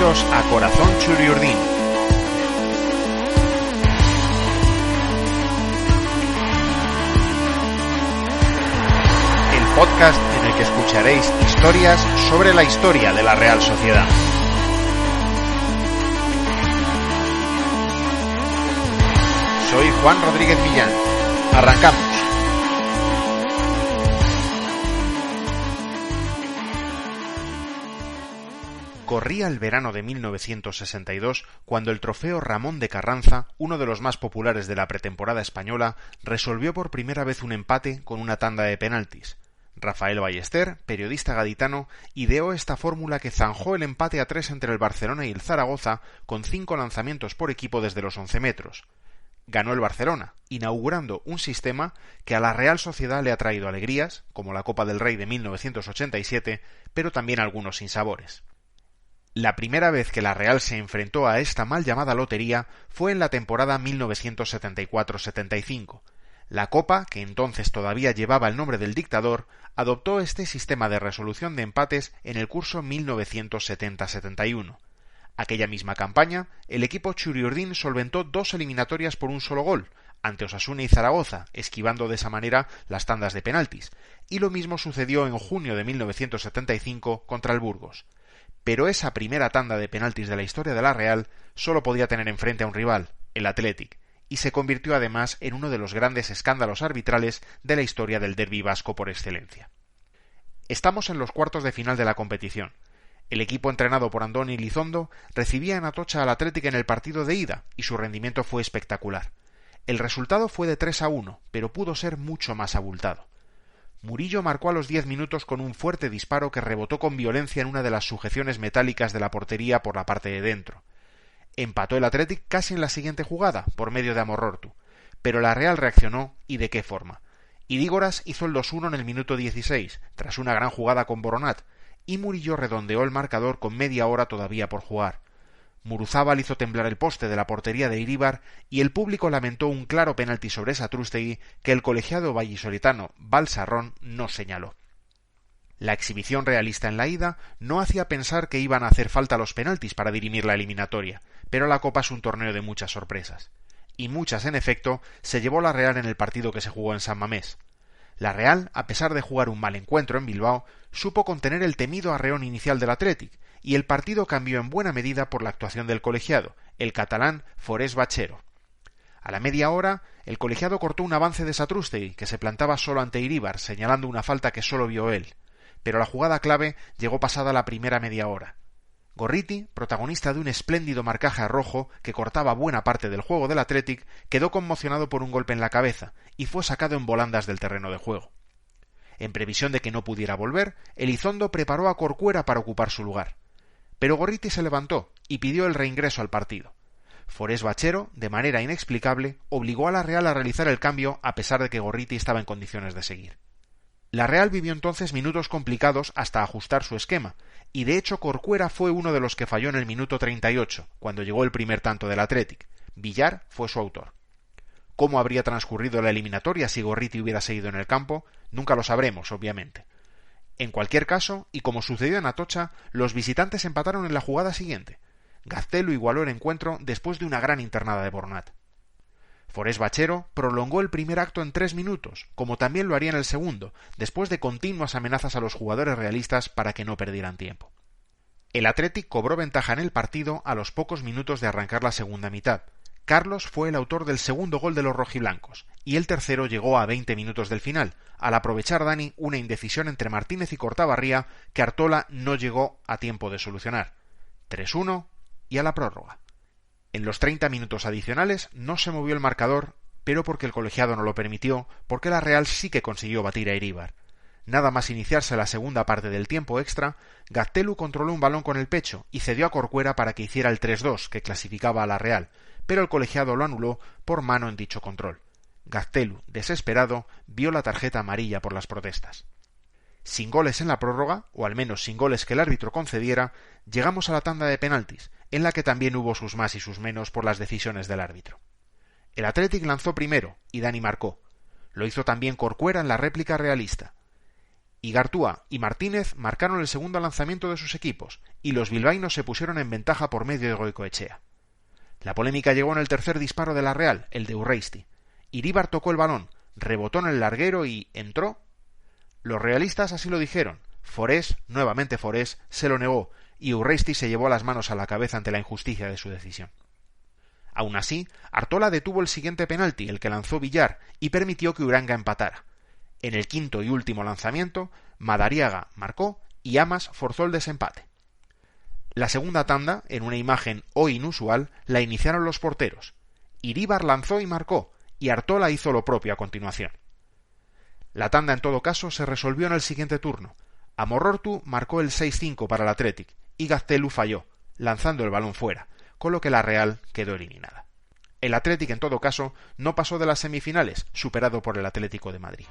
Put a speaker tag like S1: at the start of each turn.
S1: Bienvenidos a Corazón Churiurdin. El podcast en el que escucharéis historias sobre la historia de la Real Sociedad. Soy Juan Rodríguez Millán. Arrancamos. Corría el verano de 1962 cuando el trofeo Ramón de Carranza, uno de los más populares de la pretemporada española, resolvió por primera vez un empate con una tanda de penaltis. Rafael Ballester, periodista gaditano, ideó esta fórmula que zanjó el empate a 3 entre el Barcelona y el Zaragoza con 5 lanzamientos por equipo desde los 11 metros. Ganó el Barcelona, inaugurando un sistema que a la Real Sociedad le ha traído alegrías, como la Copa del Rey de 1987, pero también algunos sinsabores. La primera vez que la Real se enfrentó a esta mal llamada lotería fue en la temporada 1974-75. La Copa, que entonces todavía llevaba el nombre del dictador, adoptó este sistema de resolución de empates en el curso 1970-71. Aquella misma campaña, el equipo Churiurdin solventó 2 eliminatorias por un solo gol, ante Osasuna y Zaragoza, esquivando de esa manera las tandas de penaltis, y lo mismo sucedió en junio de 1975 contra el Burgos. Pero esa primera tanda de penaltis de la historia de la Real solo podía tener enfrente a un rival, el Athletic, y se convirtió además en uno de los grandes escándalos arbitrales de la historia del derbi vasco por excelencia. Estamos en los cuartos de final de la competición. El equipo entrenado por Andoni Elizondo recibía en Atocha al Athletic en el partido de ida y su rendimiento fue espectacular. El resultado fue de 3-1, pero pudo ser mucho más abultado. Murillo marcó a los 10 minutos con un fuerte disparo que rebotó con violencia en una de las sujeciones metálicas de la portería por la parte de dentro. Empató el Athletic casi en la siguiente jugada, por medio de Amorortu, pero la Real reaccionó, y de qué forma. Idígoras hizo el 2-1 en el minuto 16, tras una gran jugada con Boronat, y Murillo redondeó el marcador con media hora todavía por jugar. Muruzábal hizo temblar el poste de la portería de Iríbar y el público lamentó un claro penalti sobre Satrústegui que el colegiado vallisoletano Balsarrón no señaló. La exhibición realista en la ida no hacía pensar que iban a hacer falta los penaltis para dirimir la eliminatoria, pero la Copa es un torneo de muchas sorpresas. Y muchas, en efecto, se llevó la Real en el partido que se jugó en San Mamés. La Real, a pesar de jugar un mal encuentro en Bilbao, supo contener el temido arreón inicial del Athletic, y el partido cambió en buena medida por la actuación del colegiado, el catalán Forés Bachero. A la media hora, el colegiado cortó un avance de Satrústegui, que se plantaba solo ante Iríbar, señalando una falta que solo vio él, pero la jugada clave llegó pasada la primera media hora. Gorriti, protagonista de un espléndido marcaje a rojo que cortaba buena parte del juego del Athletic, quedó conmocionado por un golpe en la cabeza y fue sacado en volandas del terreno de juego. En previsión de que no pudiera volver, Elizondo preparó a Corcuera para ocupar su lugar. Pero Gorriti se levantó y pidió el reingreso al partido. Forés Bachero, de manera inexplicable, obligó a la Real a realizar el cambio a pesar de que Gorriti estaba en condiciones de seguir. La Real vivió entonces minutos complicados hasta ajustar su esquema, y de hecho Corcuera fue uno de los que falló en el minuto 38, cuando llegó el primer tanto del Athletic. Villar fue su autor. ¿Cómo habría transcurrido la eliminatoria si Gorriti hubiera seguido en el campo? Nunca lo sabremos, obviamente. En cualquier caso, y como sucedió en Atocha, los visitantes empataron en la jugada siguiente. Gaztelu igualó el encuentro después de una gran internada de Boronat. Forés Bachero prolongó el primer acto en 3 minutos, como también lo haría en el segundo, después de continuas amenazas a los jugadores realistas para que no perdieran tiempo. El Athletic cobró ventaja en el partido a los pocos minutos de arrancar la segunda mitad. Carlos fue el autor del segundo gol de los rojiblancos, y el tercero llegó a 20 minutos del final, al aprovechar Dani una indecisión entre Martínez y Cortabarría que Artola no llegó a tiempo de solucionar. 3-1 y a la prórroga. En los 30 minutos adicionales no se movió el marcador, pero porque el colegiado no lo permitió, porque la Real sí que consiguió batir a Iríbar. Nada más iniciarse la segunda parte del tiempo extra, Gaztelu controló un balón con el pecho y cedió a Corcuera para que hiciera el 3-2 que clasificaba a la Real, pero el colegiado lo anuló por mano en dicho control. Gaztelu, desesperado, vio la tarjeta amarilla por las protestas. Sin goles en la prórroga, o al menos sin goles que el árbitro concediera, llegamos a la tanda de penaltis, en la que también hubo sus más y sus menos por las decisiones del árbitro. El Athletic lanzó primero, y Dani marcó. Lo hizo también Corcuera en la réplica realista. Igartúa y Martínez marcaron el segundo lanzamiento de sus equipos, y los bilbaínos se pusieron en ventaja por medio de Goicoechea. La polémica llegó en el tercer disparo de la Real, el de Urreisti. Iríbar tocó el balón, rebotó en el larguero y ¿entró? Los realistas así lo dijeron. Forés, nuevamente Forés, se lo negó, y Urreisti se llevó las manos a la cabeza ante la injusticia de su decisión. Aún así, Artola detuvo el siguiente penalti, el que lanzó Villar, y permitió que Uranga empatara. En el quinto y último lanzamiento, Madariaga marcó y Amas forzó el desempate. La segunda tanda, en una imagen hoy inusual, la iniciaron los porteros. Iríbar lanzó y marcó, y Artola hizo lo propio a continuación. La tanda en todo caso se resolvió en el siguiente turno. Amorortu marcó el 6-5 para el Athletic y Gaztelu falló, lanzando el balón fuera, con lo que la Real quedó eliminada. El Athletic en todo caso no pasó de las semifinales, superado por el Atlético de Madrid.